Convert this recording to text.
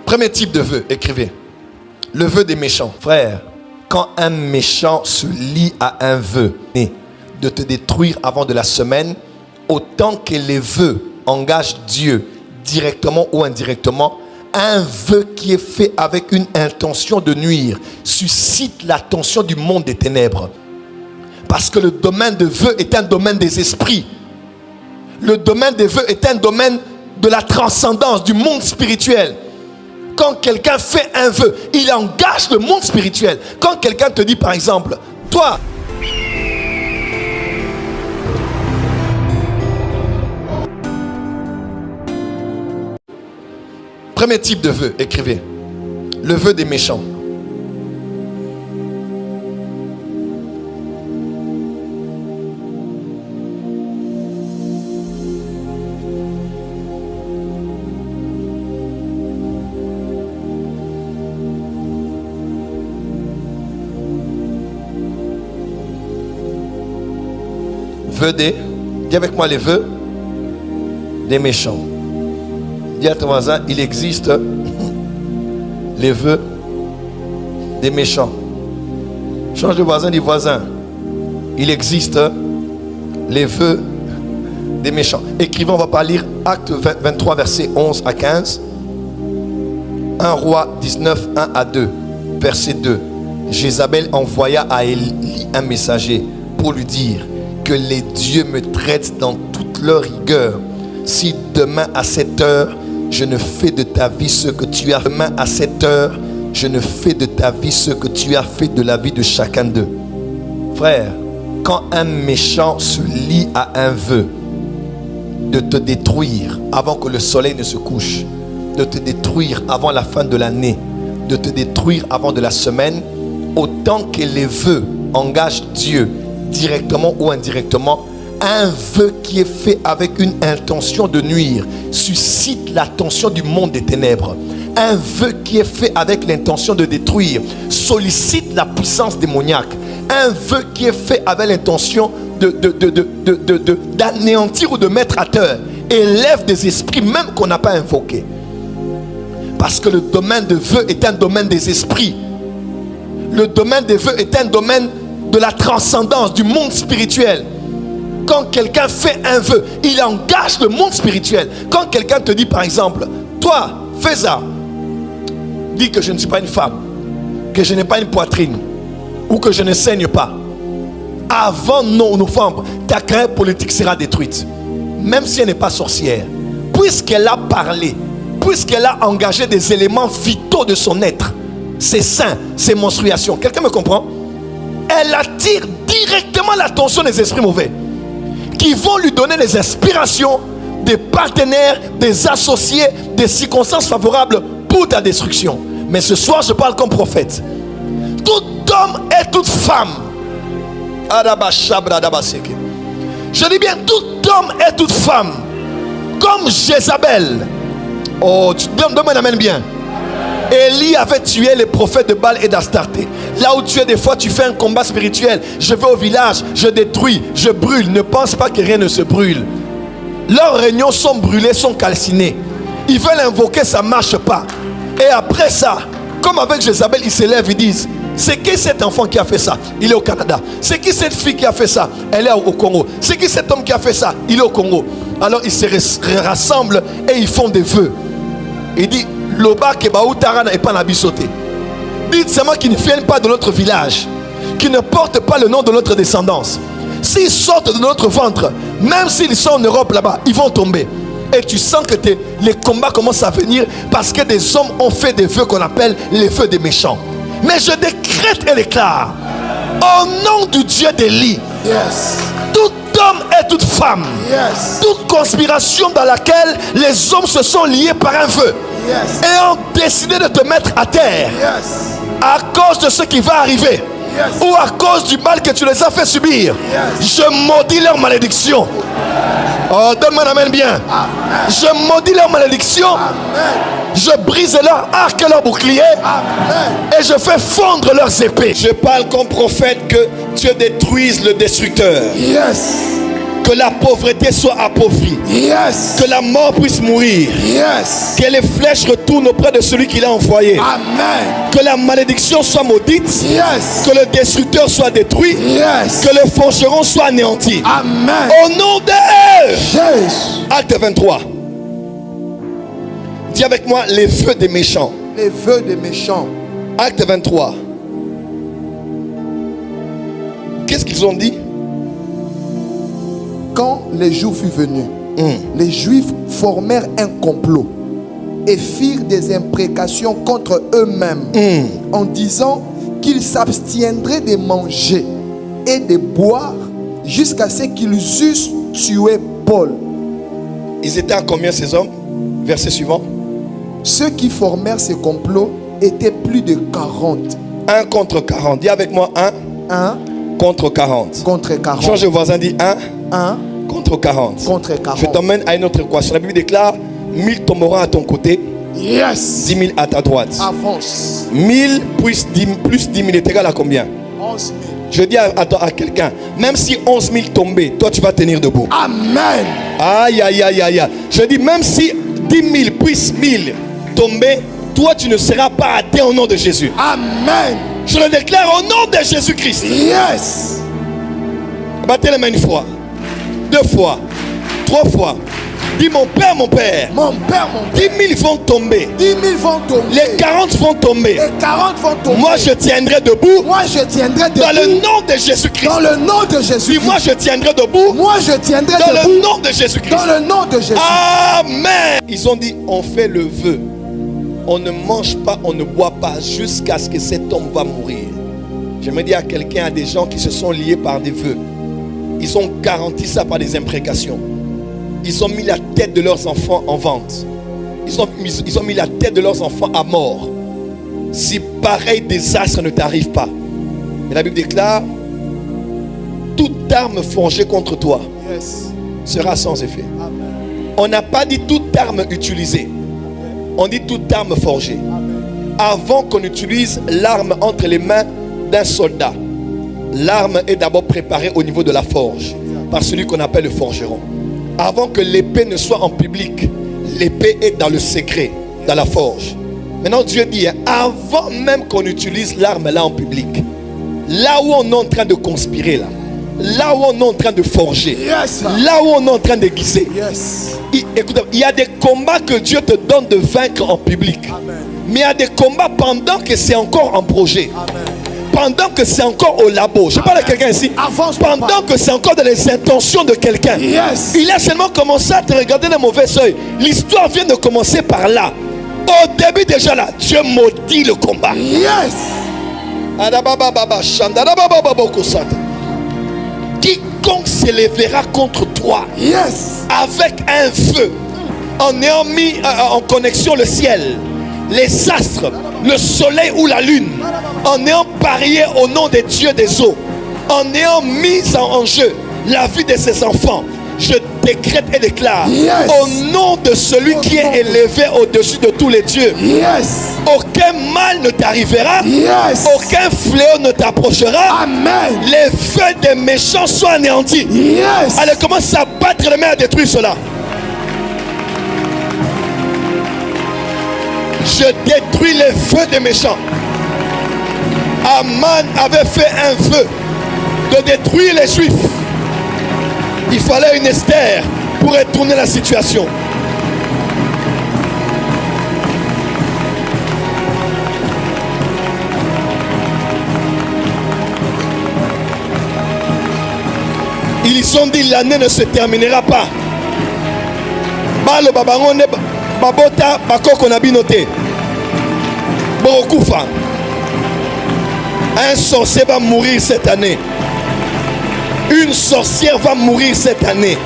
Premier type de vœu, écrivez. Le vœu des méchants. Frère, quand un méchant se lie à un vœu de te détruire avant de la semaine, autant que les vœux engagent Dieu directement ou indirectement, un vœu qui est fait avec une intention de nuire suscite l'attention du monde des ténèbres. Parce que le domaine de vœu est un domaine des esprits. Le domaine des vœux est un domaine de la transcendance, du monde spirituel. Quand quelqu'un fait un vœu, il engage le monde spirituel. Quand quelqu'un te dit par exemple, toi, premier type de vœu, écrivez. Le vœu des méchants. Vœu des, dis avec moi les vœux des méchants. Dis à ton voisin, il existe les vœux des méchants. Change de voisin, dis voisin. Il existe les vœux des méchants. Écrivons, on va pas lire Acte 23, versets 11 à 15. 1 Roi 19, 1 à 2. Verset 2. Jézabel envoya à Élie un messager pour lui dire que les dieux me traitent dans toute leur rigueur. Si demain à cette heure, je ne fais de ta vie ce que tu as fait. Demain à cette heure, je ne fais de ta vie ce que tu as fait de la vie de chacun d'eux. Frère, quand un méchant se lie à un vœu de te détruire avant que le soleil ne se couche, de te détruire avant la fin de l'année, de te détruire avant de la semaine, autant que les vœux engagent Dieu directement ou indirectement, un vœu qui est fait avec une intention de nuire suscite l'attention du monde des ténèbres. Un vœu qui est fait avec l'intention de détruire sollicite la puissance démoniaque. Un vœu qui est fait avec l'intention d'anéantir ou de mettre à terre élève des esprits même qu'on n'a pas invoqués. Parce que le domaine de vœu est un domaine des esprits. Le domaine des vœux est un domaine de la transcendance, du monde spirituel. Quand quelqu'un fait un vœu, il engage le monde spirituel. Quand quelqu'un te dit par exemple, toi, fais ça. Dis que je ne suis pas une femme, que je n'ai pas une poitrine, ou que je ne saigne pas. Avant novembre, ta carrière politique sera détruite. Même si elle n'est pas sorcière. Puisqu'elle a parlé, puisqu'elle a engagé des éléments vitaux de son être, ses seins, ses menstruations. Quelqu'un me comprend? Elle attire directement l'attention des esprits mauvais qui vont lui donner des inspirations, des partenaires, des associés, des circonstances favorables pour ta destruction. Mais ce soir, je parle comme prophète. Tout homme et toute femme, je dis bien tout homme et toute femme, comme Jézabel. Oh, tu m'amènes bien. Élie avait tué les prophètes de Baal et d'Astarté. Là où tu es, des fois tu fais un combat spirituel. Je vais au village, je détruis, je brûle. Ne pense pas que rien ne se brûle. Leurs réunions sont brûlées, sont calcinées. Ils veulent invoquer, ça ne marche pas. Et après ça, comme avec Jézabel, ils s'élèvent, ils disent, c'est qui cet enfant qui a fait ça? Il est au Canada. C'est qui cette fille qui a fait ça? Elle est au Congo. C'est qui cet homme qui a fait ça? Il est au Congo. Alors ils se rassemblent et ils font des vœux. Il dit, Loba Kebaoutarana et Panabisoté. Dites seulement qu'ils ne viennent pas de notre village, qui ne portent pas le nom de notre descendance. S'ils sortent de notre ventre, même s'ils sont en Europe là-bas, ils vont tomber. Et tu sens que les combats commencent à venir parce que des hommes ont fait des vœux qu'on appelle les vœux des méchants. Mais je décrète et déclare, au nom du Dieu d'Élie, Yes. tout homme et toute femme, Yes. toute conspiration dans laquelle les hommes se sont liés par un vœu Yes. et ont décidé de te mettre à terre Yes. à cause de ce qui va arriver, Yes. ou à cause du mal que tu les as fait subir, Yes. je maudis leur malédiction. Oh, donne-moi un amen bien. Amen. Je maudis leur malédiction. Amen. Je brise leur arc et leur bouclier. Amen. Et je fais fondre leurs épées. Je parle comme prophète que Dieu détruise le destructeur. Yes. Que la pauvreté soit appauvrie. Yes. Que la mort puisse mourir. Yes. Que les flèches retournent auprès de celui qui l'a envoyé. Amen. Que la malédiction soit maudite. Yes. Que le destructeur soit détruit. Yes. Que le forgeron soit anéanti. Amen. Au nom de Jésus. Acte 23. Dis avec moi les vœux des méchants. Les vœux des méchants. Acte 23. Qu'est-ce qu'ils ont dit? Quand les jours furent venus, les Juifs formèrent un complot et firent des imprécations contre eux-mêmes en disant qu'ils s'abstiendraient de manger et de boire jusqu'à ce qu'ils eussent tué Paul. Ils étaient à combien ces hommes? Verset suivant. Ceux qui formèrent ce complot étaient plus de 40. 1 contre 40. Dis avec moi 1 1 contre 40. contre 40. Change de voisin, dit 1 1 contre 40. contre 40. Je t'emmène à une autre équation. La Bible déclare 1000 tomberont à ton côté, Yes. 10 000 à ta droite. Avance. 1000 plus 10 000 est égal à combien? 11 000. Je dis à quelqu'un, même si 11 000 tombaient, toi tu vas tenir debout. Amen. Aïe, aïe, aïe, aïe, aïe. Je dis, même si 10 000 plus 1000 tombaient, toi tu ne seras pas atteint au nom de Jésus. Amen. Je le déclare au nom de Jésus-Christ. Yes. Battez les mains une fois, 2 fois, 3 fois. Dis mon Père, mon Père. Mon Père, mon Père. 10 000 vont tomber. 10 000 vont tomber. Les 40 vont tomber. Les 40 vont tomber. Moi je tiendrai debout. Moi je tiendrai debout. Dans le nom de Jésus-Christ. Dans le nom de Jésus. Dis moi je tiendrai debout. Moi je tiendrai Dans debout. le nom de Jésus-Christ. Dans le nom de Jésus. Amen. Ils ont dit, on fait le vœu. On ne mange pas, on ne boit pas jusqu'à ce que cet homme va mourir. J'aimerais dire à quelqu'un, à des gens qui se sont liés par des vœux. Ils ont garanti ça par des imprécations. Ils ont mis la tête de leurs enfants en vente. Ils ont mis la tête de leurs enfants à mort. Si pareil désastre ne t'arrive pas. Mais la Bible déclare, toute arme forgée contre toi Yes. sera sans effet. Amen. On n'a pas dit toute arme utilisée. On dit toute arme forgée. Avant qu'on utilise l'arme entre les mains d'un soldat, l'arme est d'abord préparée au niveau de la forge par celui qu'on appelle le forgeron. Avant que l'épée ne soit en public, l'épée est dans le secret, dans la forge. Maintenant Dieu dit, avant même qu'on utilise l'arme là en public, là où on est en train de conspirer là où on est en train de forger, Yes. là où on est en train d'aiguiser, Yes. écoute, il y a des combats que Dieu te donne de vaincre en public. Amen. Mais il y a des combats pendant que c'est encore en projet. Amen. Pendant que c'est encore au labo. Je parle à quelqu'un ici. Avance, Pendant papa. que c'est encore dans les intentions de quelqu'un. Yes. Il a seulement commencé à te regarder d'un mauvais œil. L'histoire vient de commencer par là. Au début déjà là, Dieu maudit le combat. Yes. Quiconque s'élèvera contre toi Yes. avec un feu, en ayant mis en connexion le ciel, les astres, le soleil ou la lune, en ayant parié au nom des dieux des eaux, en ayant mis en jeu la vie de ses enfants, je décrète et déclare, Yes. au nom de celui qui est élevé au-dessus de tous les dieux, Yes. aucun mal ne t'arrivera, Yes. aucun fléau ne t'approchera. Amen. Les feux des méchants soient anéantis. Yes. Allez, commence à battre les mains à détruire cela. Je détruis les feux des méchants. Aman avait fait un vœu de détruire les Juifs. Il fallait une Esther pour retourner la situation. Ils ont dit l'année ne se terminera pas. Balo babangone babota bakoko na binote. Borokufa. Un sorcier va mourir cette année. Une sorcière va mourir cette année.